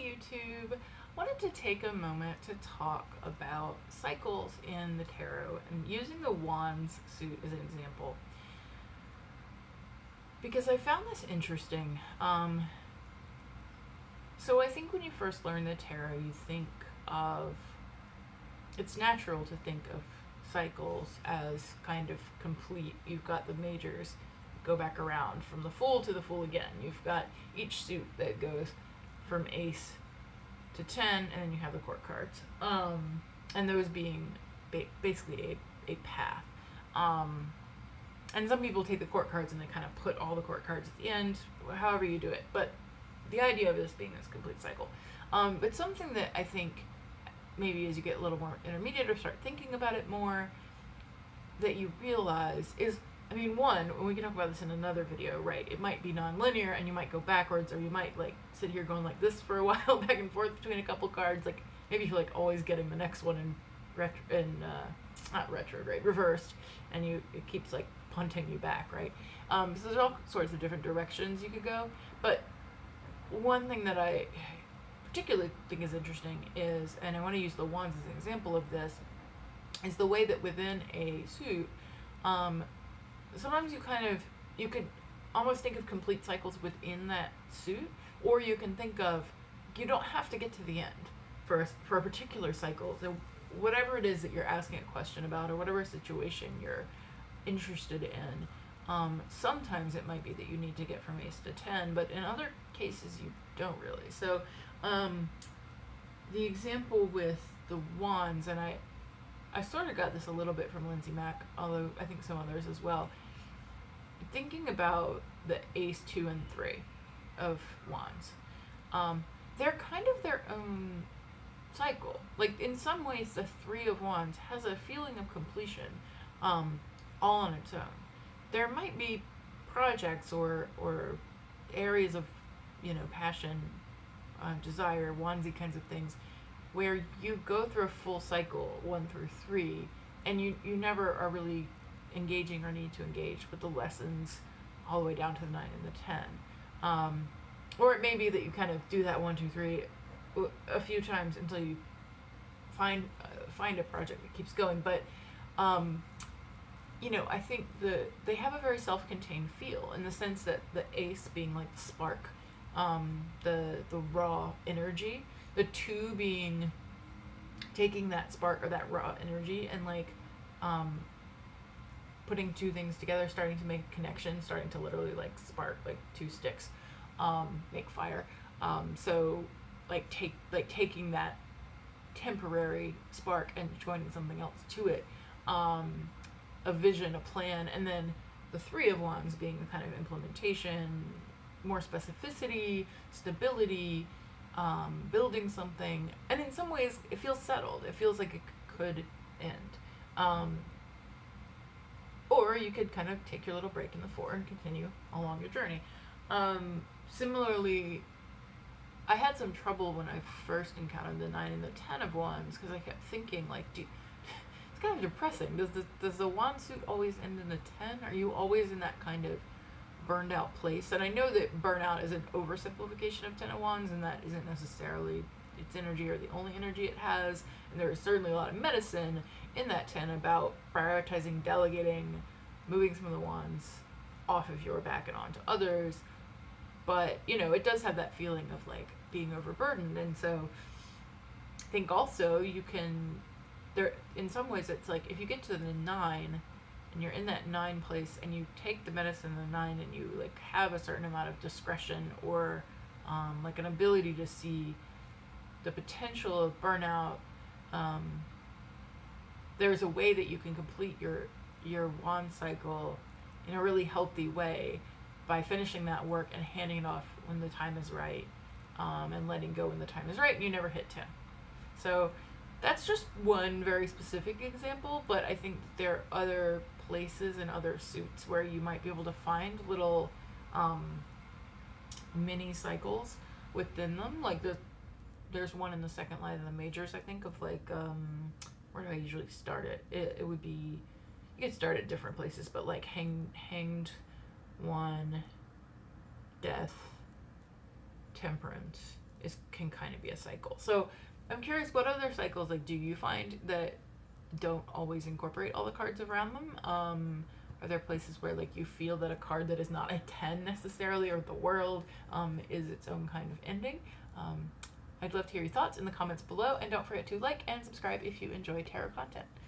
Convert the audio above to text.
YouTube. I wanted to take a moment to talk about cycles in the tarot and using the Wands suit as an example, because I found this interesting. So I think when you first learn the tarot, you think of, it's natural to think of cycles as kind of complete. You've got the majors go back around from the Fool to the Fool again. You've got each suit that goes from Ace to 10, and then you have the court cards. And those being basically a path. And some people take the court cards and they kind of put all the court cards at the end, however you do it. But the idea of this being this complete cycle. But something that I think maybe as you get a little more intermediate or start thinking about it more, that you realize is, I mean, one, and we can talk about this in another video, right? It might be non-linear and you might go backwards, or you might like sit here going like this for a while, back and forth between a couple cards. Like maybe you're like always getting the next one in not retrograde, reversed, and it keeps like punting you back, right? So there's all sorts of different directions you could go. But one thing that I particularly think is interesting is, and I want to use the Wands as an example of this, is the way that within a suit, sometimes you could almost think of complete cycles within that suit, or you can think of, you don't have to get to the end for a particular cycle. So whatever it is that you're asking a question about, or whatever situation you're interested in, sometimes it might be that you need to get from Ace to 10, but in other cases you don't really. So the example with the Wands, and I sort of got this a little bit from Lindsay Mack, although I think some others as well. Thinking about the Ace 2 and 3 of Wands, they're kind of their own cycle. Like in some ways, the 3 of Wands has a feeling of completion, all on its own. There might be projects or areas of, passion, desire, Wandsy kinds of things, where you go through a full cycle 1 through 3, and you never are really engaging or need to engage with the lessons all the way down to the 9 and the 10. Or it may be that you kind of do that 1, 2, 3 a few times until you find a project that keeps going. But I think they have a very self-contained feel, in the sense that the Ace being like the spark, the raw energy, the 2 being taking that spark or that raw energy and like putting 2 things together, starting to make a connection, starting to literally like spark, like 2 sticks make fire. So taking that temporary spark and joining something else to it, a vision, a plan, and then the 3 of Wands being the kind of implementation, more specificity, stability, building something, and in some ways it feels settled. It feels like it could end. Or you could kind of take your little break in the 4 and continue along your journey. Similarly, I had some trouble when I first encountered the 9 and the 10 of Wands, because I kept thinking like, it's kind of depressing. Does the Wand suit always end in the 10? Are you always in that kind of burned out place? And I know that burnout is an oversimplification of 10 of Wands, and that isn't necessarily its energy or the only energy it has. And there is certainly a lot of medicine in that 10 about prioritizing, delegating, moving some of the wands off of your back and onto others. But, it does have that feeling of like being overburdened. And so I think also you can, in some ways it's like, if you get to the 9 and you're in that 9 place and you take the medicine of the 9 and you like have a certain amount of discretion or like an ability to see the potential of burnout, there's a way that you can complete your wand cycle in a really healthy way by finishing that work and handing it off when the time is right, and letting go when the time is right, and you never hit 10. So that's just one very specific example, but I think there are other places and other suits where you might be able to find little mini cycles within them. Like there's one in the second line of the majors, I think, of like, where do I usually start it? It would be, you could start at different places, but like hanged one, death, temperance, can kind of be a cycle. So I'm curious, what other cycles like do you find that don't always incorporate all the cards around them? Are there places where like you feel that a card that is not a 10 necessarily, or the world, is its own kind of ending? I'd love to hear your thoughts in the comments below, and don't forget to like and subscribe if you enjoy tarot content.